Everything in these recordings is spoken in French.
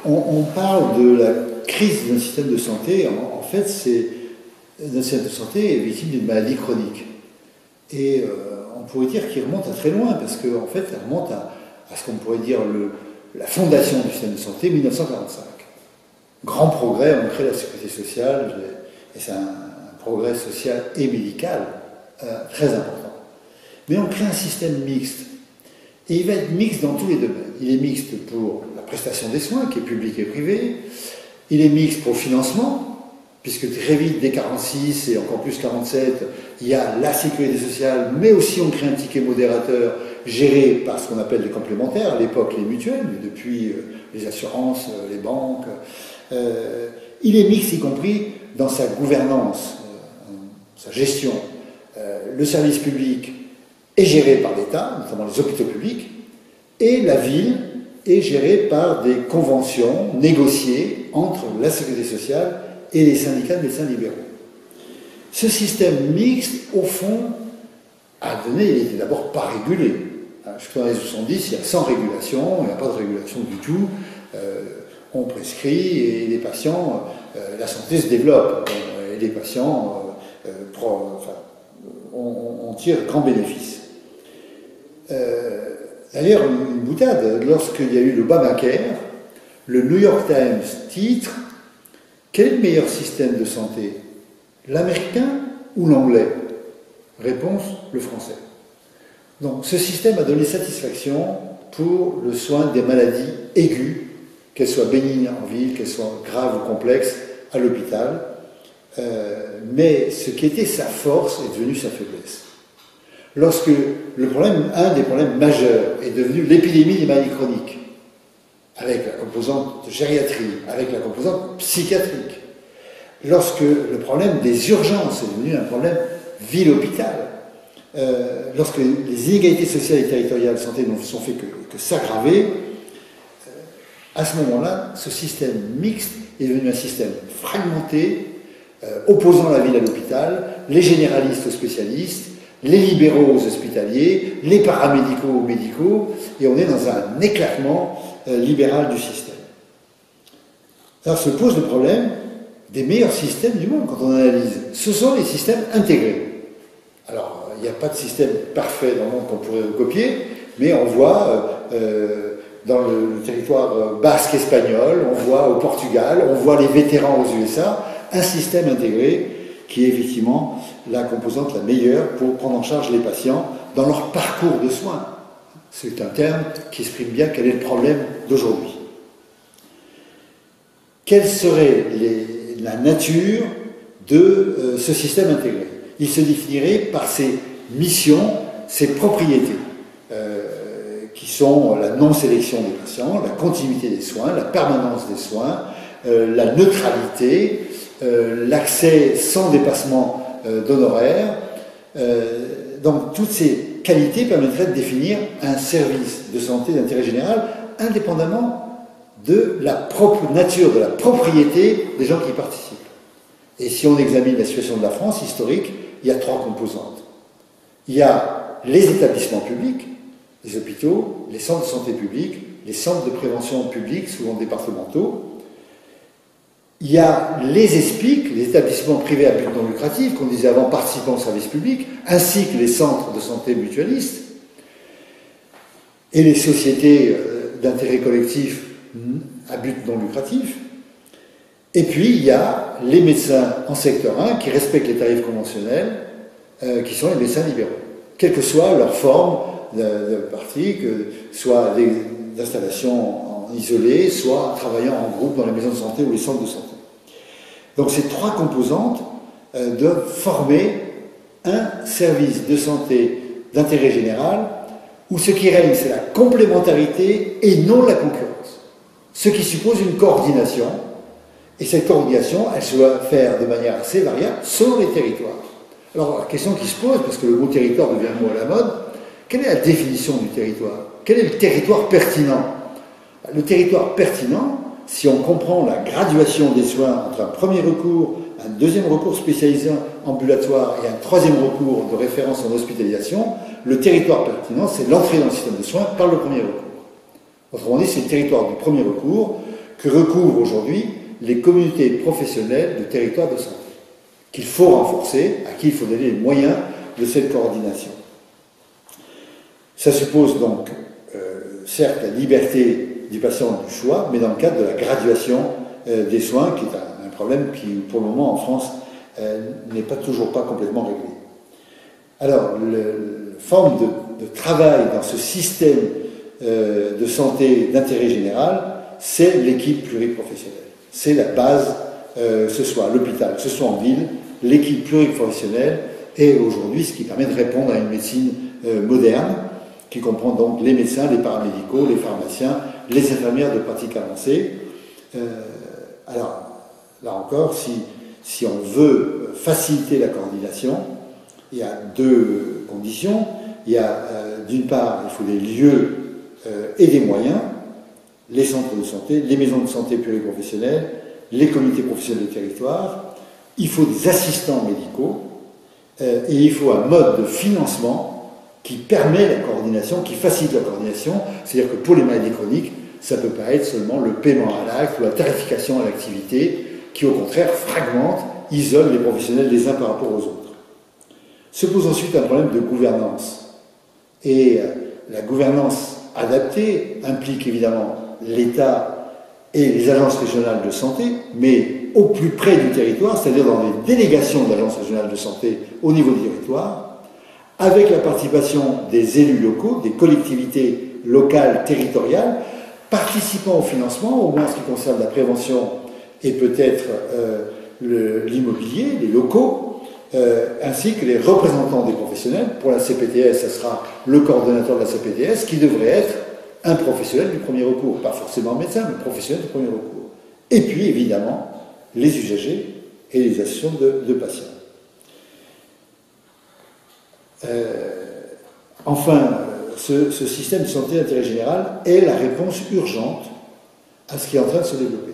On parle de la crise d'un système de santé. En fait, un système de santé est victime d'une maladie chronique. Et on pourrait dire qu'il remonte à très loin, parce qu'en fait, elle remonte à ce qu'on pourrait dire la fondation du système de santé, 1945. Grand progrès, on crée la sécurité sociale, et c'est un progrès social et médical très important. Mais on crée un système mixte. Et il va être mixte dans tous les domaines. Il est mixte pour la prestation des soins, qui est publique et privée. Il est mixte pour le financement, puisque très vite, dès 46 et encore plus 47, il y a la sécurité sociale, mais aussi on crée un ticket modérateur géré par ce qu'on appelle les complémentaires, à l'époque les mutuelles, mais depuis les assurances, les banques. Il est mixte, y compris dans sa gouvernance, sa gestion. Le service public est géré par l'État, notamment les hôpitaux publics, et la ville est gérée par des conventions négociées entre la sécurité sociale et les syndicats de médecins libéraux. Ce système mixte, au fond, il était d'abord pas régulé. Jusqu'aux années 70, il y a sans régulation, il n'y a pas de régulation du tout. On prescrit et les patients, la santé se développe, et les patients on tire grand bénéfice. D'ailleurs, une boutade, lorsqu'il y a eu l'Obamacare, le New York Times titre « Quel est le meilleur système de santé, l'américain ou l'anglais ?» Réponse, le français. Donc ce système a donné satisfaction pour le soin des maladies aiguës, qu'elles soient bénignes en ville, qu'elles soient graves ou complexes à l'hôpital. Mais ce qui était sa force est devenu sa faiblesse. Lorsque un des problèmes majeurs est devenu l'épidémie des maladies chroniques, avec la composante de gériatrie, avec la composante psychiatrique, lorsque le problème des urgences est devenu un problème ville-hôpital, lorsque les inégalités sociales et territoriales de santé ne sont fait que s'aggraver, à ce moment-là, ce système mixte est devenu un système fragmenté, opposant la ville à l'hôpital, les généralistes aux spécialistes, les libéraux aux hospitaliers, les paramédicaux aux médicaux, et on est dans un éclatement libéral du système. Alors se pose le problème des meilleurs systèmes du monde quand on analyse. Ce sont les systèmes intégrés. Alors, il n'y a pas de système parfait dans le monde qu'on pourrait copier, mais on voit dans le territoire basque espagnol, on voit au Portugal, on voit les vétérans aux USA, un système intégré qui est effectivement la composante la meilleure pour prendre en charge les patients dans leur parcours de soins. C'est un terme qui exprime bien quel est le problème d'aujourd'hui. Quelle serait la nature de ce système intégré? Il se définirait par ses missions, ses propriétés, qui sont la non-sélection des patients, la continuité des soins, la permanence des soins, la neutralité, l'accès sans dépassement d'honoraires. Donc toutes ces qualités permettraient de définir un service de santé d'intérêt général indépendamment de la propre nature, de la propriété des gens qui y participent. Et si on examine la situation de la France historique, il y a trois composantes. Il y a les établissements publics, les hôpitaux, les centres de santé publics, les centres de prévention publics, souvent départementaux. Il y a les ESPIC, les établissements privés à but non lucratif, qu'on disait avant participants au service public, ainsi que les centres de santé mutualistes, et les sociétés d'intérêt collectif à but non lucratif. Et puis, il y a les médecins en secteur 1 qui respectent les tarifs conventionnels, qui sont les médecins libéraux, quelle que soit leur forme de partie, que soit des installations isolées, soit travaillant en groupe dans les maisons de santé ou les centres de santé. Donc ces trois composantes doivent former un service de santé d'intérêt général où ce qui règne, c'est la complémentarité et non la concurrence. Ce qui suppose une coordination, et cette coordination, elle se doit faire de manière assez variable selon les territoires. Alors la question qui se pose, parce que le mot territoire devient un mot à la mode, quelle est la définition du territoire? Quel est le territoire pertinent? Le territoire pertinent, si on comprend la graduation des soins entre un premier recours, un deuxième recours spécialisé ambulatoire et un troisième recours de référence en hospitalisation, le territoire pertinent, c'est l'entrée dans le système de soins par le premier recours. Autrement dit, c'est le territoire du premier recours que recouvrent aujourd'hui les communautés professionnelles de territoire de santé, qu'il faut renforcer, à qui il faut donner les moyens de cette coordination. Ça suppose donc, certes, la liberté du patient du choix, mais dans le cadre de la graduation des soins, qui est un problème qui, pour le moment, en France, n'est toujours pas complètement réglé. Alors, la forme de travail dans ce système de santé d'intérêt général, c'est l'équipe pluriprofessionnelle. C'est la base, que ce soit à l'hôpital, que ce soit en ville, l'équipe pluriprofessionnelle est aujourd'hui ce qui permet de répondre à une médecine moderne, qui comprend donc les médecins, les paramédicaux, les pharmaciens, les infirmières de pratique avancée. Alors, là encore, si on veut faciliter la coordination, il y a deux conditions. Il y a, d'une part, il faut des lieux et des moyens, les centres de santé, les maisons de santé pluriprofessionnelles, les comités professionnels de territoire. Il faut des assistants médicaux et il faut un mode de financement qui permet la coordination, qui facilite la coordination. C'est-à-dire que pour les maladies chroniques, ça ne peut pas être seulement le paiement à l'acte ou la tarification à l'activité qui, au contraire, fragmente, isole les professionnels les uns par rapport aux autres. Se pose ensuite un problème de gouvernance. Et la gouvernance adaptée implique évidemment l'État et les agences régionales de santé, mais au plus près du territoire, c'est-à-dire dans les délégations d'agences régionales de santé au niveau du territoire, avec la participation des élus locaux, des collectivités locales, territoriales, participant au financement, au moins en ce qui concerne la prévention et peut-être l'immobilier, les locaux, ainsi que les représentants des professionnels. Pour la CPTS, ce sera le coordonnateur de la CPTS qui devrait être un professionnel du premier recours, pas forcément un médecin, mais professionnel du premier recours. Et puis, évidemment, les usagers et les associations de patients. Enfin, ce système de santé d'intérêt général est la réponse urgente à ce qui est en train de se développer.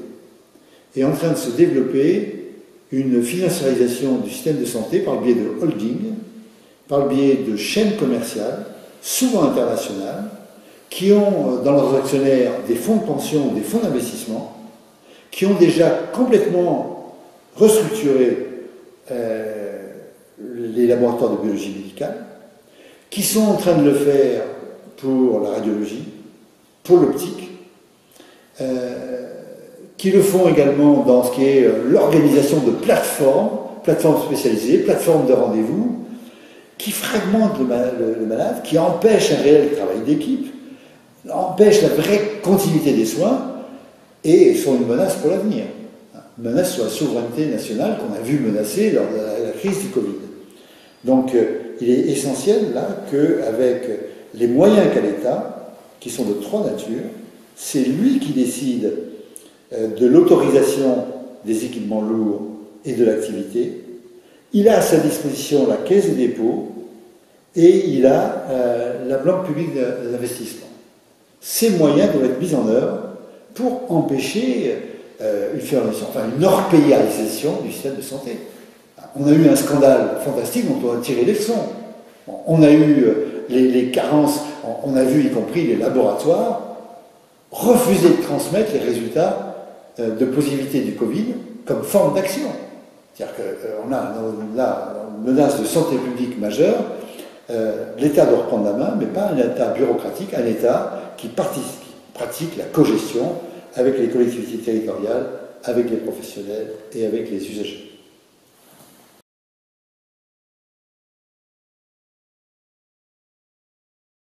Et en train de se développer une financiarisation du système de santé par le biais de holding, par le biais de chaînes commerciales, souvent internationales, qui ont dans leurs actionnaires des fonds de pension ou des fonds d'investissement, qui ont déjà complètement restructuré les laboratoires de biologie médicale, qui sont en train de le faire pour la radiologie, pour l'optique, qui le font également dans ce qui est l'organisation de plateformes spécialisées, plateformes de rendez-vous, qui fragmentent le malade, qui empêchent un réel travail d'équipe, empêchent la vraie continuité des soins et sont une menace pour l'avenir. Une menace sur la souveraineté nationale qu'on a vu menacée lors de la crise du Covid. Donc, il est essentiel, là, qu'avec les moyens qu'a l'État, qui sont de trois natures, c'est lui qui décide de l'autorisation des équipements lourds et de l'activité. Il a à sa disposition la caisse des dépôts et il a la banque publique d'investissement. Ces moyens doivent être mis en œuvre pour empêcher une orpéialisation du système de santé. On a eu un scandale fantastique dont on a tiré les leçons. On a eu les carences, on a vu y compris les laboratoires refuser de transmettre les résultats de positivité du Covid comme forme d'action. C'est-à-dire qu'on a là une menace de santé publique majeure. L'État doit reprendre la main, mais pas un État bureaucratique, un État qui pratique la cogestion avec les collectivités territoriales, avec les professionnels et avec les usagers.